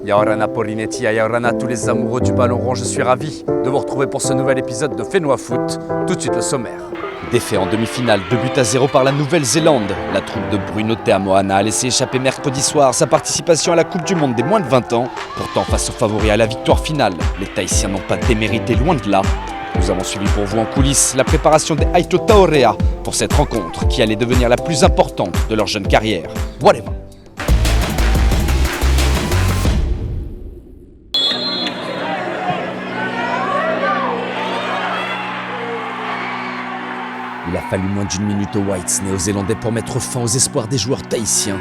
Yaorana Polinetti, Yaorana, tous les amoureux du ballon rond, je suis ravi de vous retrouver pour ce nouvel épisode de Fénois Foot. Tout de suite le sommaire. Défait en demi-finale, 2-0 par la Nouvelle-Zélande. La troupe de Bruno Teamoana a laissé échapper mercredi soir sa participation à la Coupe du Monde des moins de 20 ans. Pourtant, face aux favoris à la victoire finale, les Tahitiens n'ont pas démérité, loin de là. Nous avons suivi pour vous en coulisses la préparation des Aito Taorea pour cette rencontre qui allait devenir la plus importante de leur jeune carrière. Whatever. Il a fallu moins d'une minute aux Whites néo-zélandais pour mettre fin aux espoirs des joueurs tahitiens.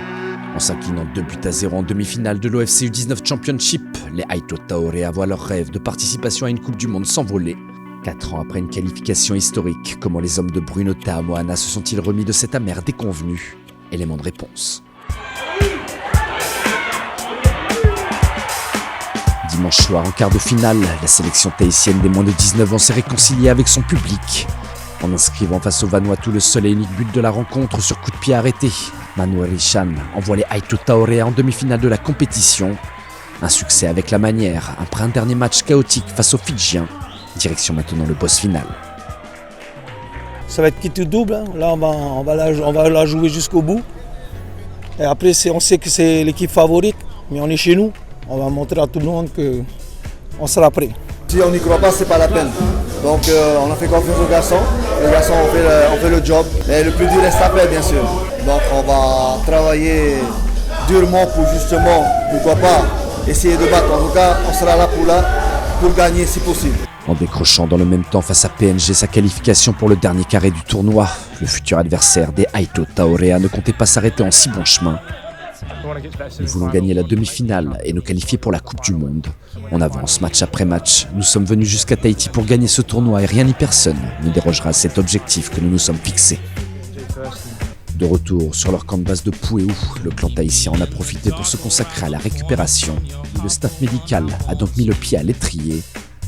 En s'inclinant 2-0 en demi-finale de l'OFC U19 Championship, les Aito Taorea voient leur rêve de participation à une Coupe du Monde s'envoler. 4 ans après une qualification historique, comment les hommes de Bruno Teamoana se sont-ils remis de cette amère déconvenue? Élément de réponse. Dimanche soir, en quart de finale, la sélection tahitienne des moins de 19 ans s'est réconciliée avec son public. En inscrivant face au Vanuatu le seul et unique but de la rencontre sur coup de pied arrêté, Manuel Richan envoie les Aito Taorea en demi-finale de la compétition. Un succès avec la manière, après un dernier match chaotique face aux Fidjiens. Direction maintenant le boss final. Ça va être quitte double, hein. Là on va la jouer jusqu'au bout. Et après on sait que c'est l'équipe favorite, mais on est chez nous. On va montrer à tout le monde qu'on sera prêt. Si on n'y croit pas, c'est pas la peine. Donc on a fait confiance aux garçons. Les garçons ont fait le job. Et le plus dur reste à faire, bien sûr. Donc on va travailler durement pour justement, pourquoi pas, essayer de battre. En tout cas, on sera là pour gagner si possible. En décrochant dans le même temps face à PNG sa qualification pour le dernier carré du tournoi, le futur adversaire des Aito Taorea ne comptait pas s'arrêter en si bon chemin. Nous voulons gagner la demi-finale et nous qualifier pour la Coupe du Monde. On avance match après match. Nous sommes venus jusqu'à Tahiti pour gagner ce tournoi et rien ni personne ne dérogera à cet objectif que nous nous sommes fixés. De retour sur leur camp de base de Puéou, le clan tahitien en a profité pour se consacrer à la récupération. Le staff médical a donc mis le pied à l'étrier.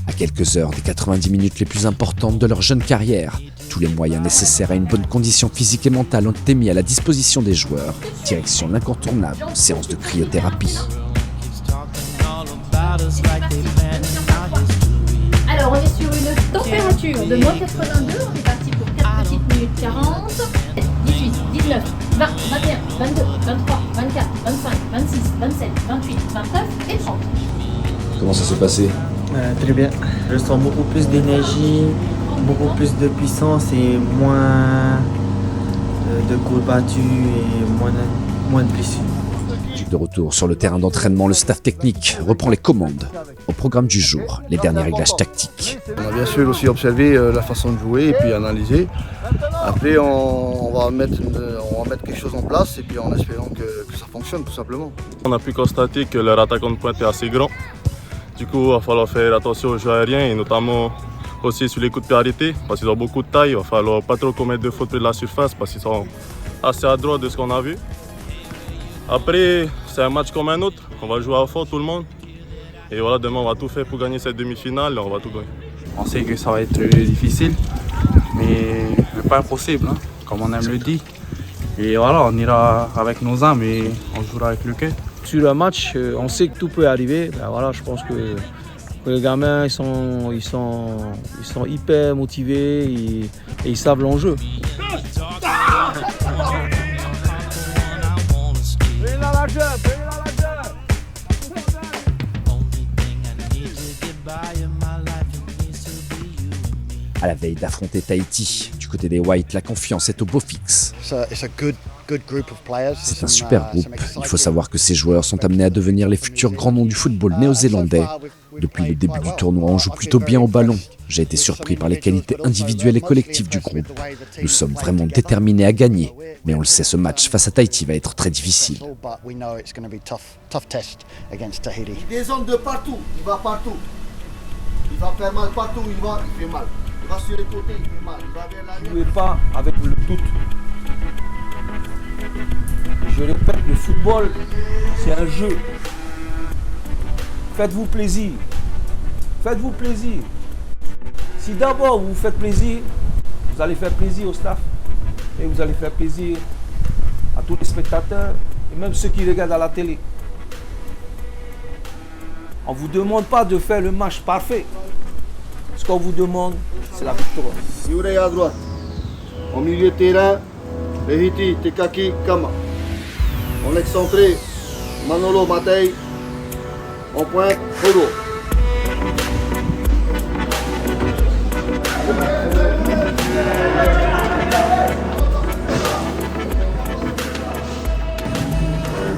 À quelques heures des 90 minutes les plus importantes de leur jeune carrière, tous les moyens nécessaires à une bonne condition physique et mentale ont été mis à la disposition des joueurs. Direction l'incontournable séance de cryothérapie. Alors on est sur une température de moins 82, on est parti pour 4 petites minutes 40, 18, 19, 20, 21, 22, 23, 24, 25, 26, 27, 28, 29 et 30. Comment ça s'est passé? Très bien. Je sens beaucoup plus d'énergie, beaucoup plus de puissance et moins de courbatures et moins de blessures. De retour sur le terrain d'entraînement, le staff technique reprend les commandes. Au programme du jour, les derniers réglages tactiques. On a bien sûr aussi observé la façon de jouer et puis analyser. Après on va mettre quelque chose en place et puis en espérant que ça fonctionne tout simplement. On a pu constater que leur attaquant de pointe est assez grand. Du coup, il va falloir faire attention aux jeux aériens et notamment aussi sur les coups de pied arrêtés parce qu'ils ont beaucoup de taille. Il va falloir pas trop commettre de fautes près de la surface parce qu'ils sont assez adroits de ce qu'on a vu. Après, c'est un match comme un autre. On va jouer à fond tout le monde. Et voilà, demain, on va tout faire pour gagner cette demi-finale et on va tout gagner. On sait que ça va être difficile, mais pas impossible, hein, comme on aime le dire. Et voilà, on ira avec nos âmes et on jouera avec le cœur. Sur un match, on sait que tout peut arriver. Ben voilà, je pense que les gamins ils sont hyper motivés et ils savent l'enjeu. À la veille d'affronter Tahiti, du côté des Whites, la confiance est au beau fixe. C'est un super groupe. Il faut savoir que ces joueurs sont amenés à devenir les futurs grands noms du football néo-zélandais. Depuis le début du tournoi, on joue plutôt bien au ballon. J'ai été surpris par les qualités individuelles et collectives du groupe. Nous sommes vraiment déterminés à gagner. Mais on le sait, ce match face à Tahiti va être très difficile. Des zones de partout, il va partout. Il va faire mal partout, il fait mal. Il va sur les côtés, il fait mal. Ne jouez pas avec le doute. Je répète, le football, c'est un jeu. Faites-vous plaisir. Faites-vous plaisir. Si d'abord vous vous faites plaisir, vous allez faire plaisir au staff. Et vous allez faire plaisir à tous les spectateurs et même ceux qui regardent à la télé. On ne vous demande pas de faire le match parfait. Ce qu'on vous demande, c'est la victoire. Yurey à droite. Au milieu de terrain, Behiti, Tekaki, Kama. En excentré, Manolo Matei. En pointe, Rodo.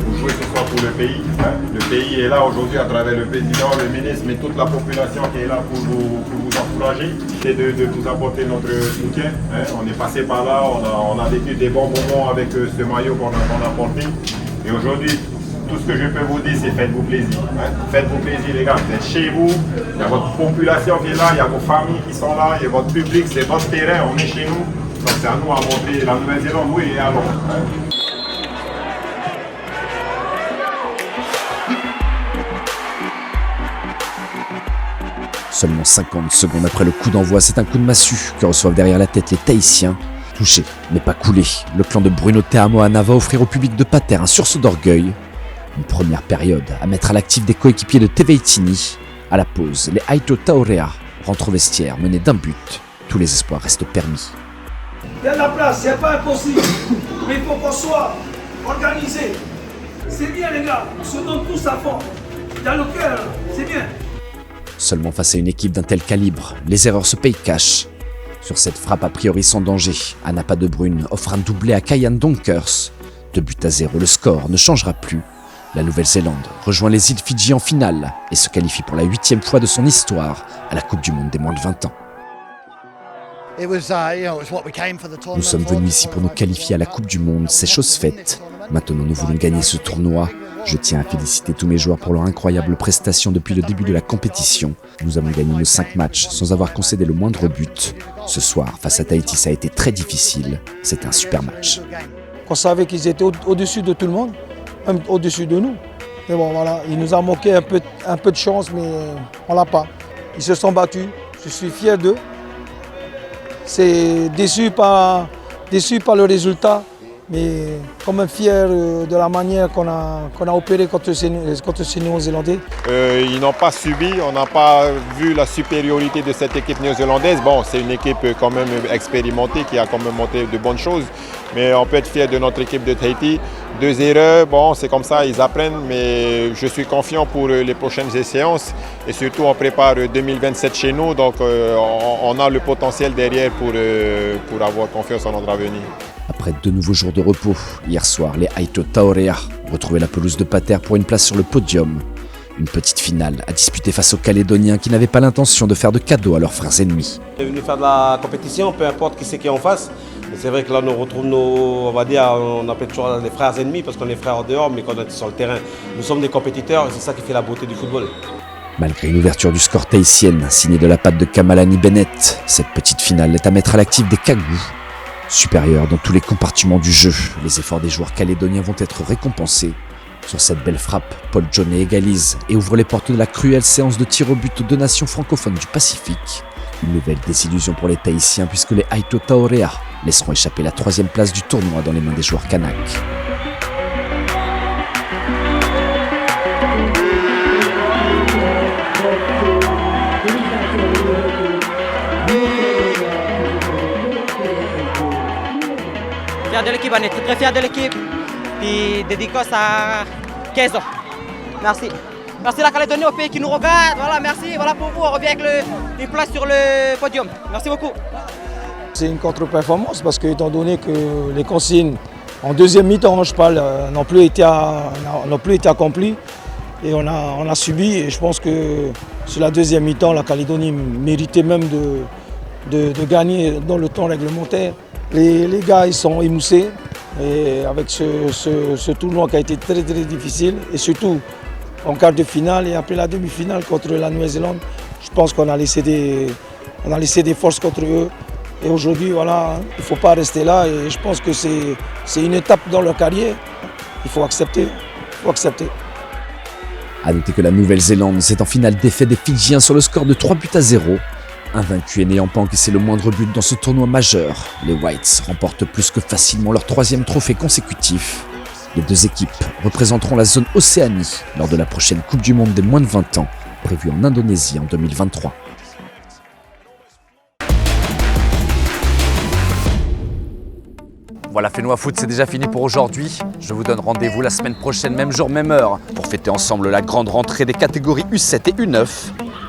Vous jouez ce soir pour le pays. Hein. Le pays est là aujourd'hui à travers le président, le ministre, mais toute la population qui est là pour vous encourager et de vous apporter notre soutien. Hein. On est passé par là, on a vécu des bons moments avec ce maillot qu'on a porté. Et aujourd'hui, tout ce que je peux vous dire, c'est faites-vous plaisir. Hein. Faites-vous plaisir, les gars. Vous êtes chez vous, il y a votre population qui est là, il y a vos familles qui sont là, il y a votre public, c'est votre terrain, on est chez nous. Donc c'est à nous à montrer la Nouvelle-Zélande, oui, et allons. Hein. Seulement 50 secondes après le coup d'envoi, c'est un coup de massue que reçoivent derrière la tête les Tahitiens. Touché, mais pas coulé, le clan de Bruno Teamoana va offrir au public de Pater un sursaut d'orgueil. Une première période à mettre à l'actif des coéquipiers de Teveitini. À la pause, les Aito Taorea rentrent au vestiaire menés d'un but. Tous les espoirs restent permis. Il y a de la place, c'est pas impossible. Mais il faut qu'on soit organisé. C'est bien les gars, on se donne tous à fond. Dans le cœur, c'est bien. Seulement face à une équipe d'un tel calibre, les erreurs se payent cash. Sur cette frappe a priori sans danger, Anapa de Bruyne offre un doublé à Kayan Donkers. 2-0, le score ne changera plus. La Nouvelle-Zélande rejoint les îles Fidji en finale et se qualifie pour la 8e fois de son histoire à la Coupe du Monde des moins de 20 ans. Nous sommes venus ici pour nous qualifier à la Coupe du Monde, c'est chose faite. Maintenant nous voulons gagner ce tournoi. Je tiens à féliciter tous mes joueurs pour leur incroyable prestation depuis le début de la compétition. Nous avons gagné nos 5 matchs sans avoir concédé le moindre but. Ce soir, face à Tahiti, ça a été très difficile. C'était un super match. On savait qu'ils étaient au-dessus de tout le monde, même au-dessus de nous. Mais bon, voilà, il nous a manqué un peu de chance, mais on l'a pas. Ils se sont battus, je suis fier d'eux. C'est déçu par le résultat, mais quand même fier de la manière qu'on a opéré contre ces Néo-Zélandais. Ils n'ont pas subi, on n'a pas vu la supériorité de cette équipe néo-zélandaise. Bon, c'est une équipe quand même expérimentée qui a quand même monté de bonnes choses, mais on peut être fier de notre équipe de Tahiti. 2 erreurs, bon, c'est comme ça, ils apprennent, mais je suis confiant pour les prochaines échéances et surtout on prépare 2027 chez nous, donc on a le potentiel derrière pour avoir confiance en notre avenir. Après 2 nouveaux jours de repos, hier soir, les Aito Taorea retrouvaient la pelouse de Pater pour une place sur le podium. Une petite finale à disputer face aux Calédoniens qui n'avaient pas l'intention de faire de cadeaux à leurs frères ennemis. On est venu faire de la compétition, peu importe qui c'est qui est en face. Et c'est vrai que là, on retrouve on appelle toujours les frères ennemis parce qu'on est frères en dehors, mais quand on est sur le terrain, nous sommes des compétiteurs et c'est ça qui fait la beauté du football. Malgré une ouverture du score tahitienne, signée de la patte de Kamalani Bennett, cette petite finale est à mettre à l'actif des Kagous. Supérieurs dans tous les compartiments du jeu, les efforts des joueurs calédoniens vont être récompensés. Sur cette belle frappe, Paul Johnny égalise et ouvre les portes de la cruelle séance de tir au but aux 2 nations francophones du Pacifique. Une nouvelle désillusion pour les Tahitiens puisque les Aito Taorea laisseront échapper la 3e place du tournoi dans les mains des joueurs kanaks. Fier de l'équipe, on est très fiers de l'équipe. Puis dédicace à Kezo. Merci. Merci la Calédonie, au pays qui nous regarde. Voilà, merci. Voilà pour vous. On revient avec une place sur le podium. Merci beaucoup. C'est une contre-performance parce que, étant donné que les consignes en 2e mi-temps, je parle, n'ont plus été accomplies et on a subi. Et je pense que sur la 2e mi-temps, la Calédonie méritait même de gagner dans le temps réglementaire. Les gars, ils sont émoussés et avec ce tournoi qui a été très très difficile et surtout en quart de finale et après la demi-finale contre la Nouvelle-Zélande, je pense qu'on a laissé des forces contre eux. Et aujourd'hui, voilà, il ne faut pas rester là et je pense que c'est une étape dans leur carrière. Il faut accepter. A noter que la Nouvelle-Zélande s'est en finale défait des Fidjiens sur le score de 3-0. Invaincus et n'ayant pas encaissé le moindre but dans ce tournoi majeur, les Whites remportent plus que facilement leur 3e trophée consécutif. Les deux équipes représenteront la zone Océanie lors de la prochaine Coupe du Monde des moins de 20 ans, prévue en Indonésie en 2023. Voilà, Fénois Foot, c'est déjà fini pour aujourd'hui. Je vous donne rendez-vous la semaine prochaine, même jour, même heure, pour fêter ensemble la grande rentrée des catégories U7 et U9.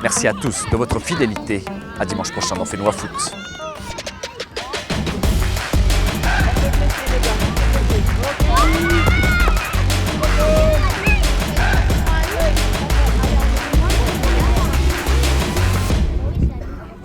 Merci à tous de votre fidélité. À dimanche prochain dans Fénois Foot.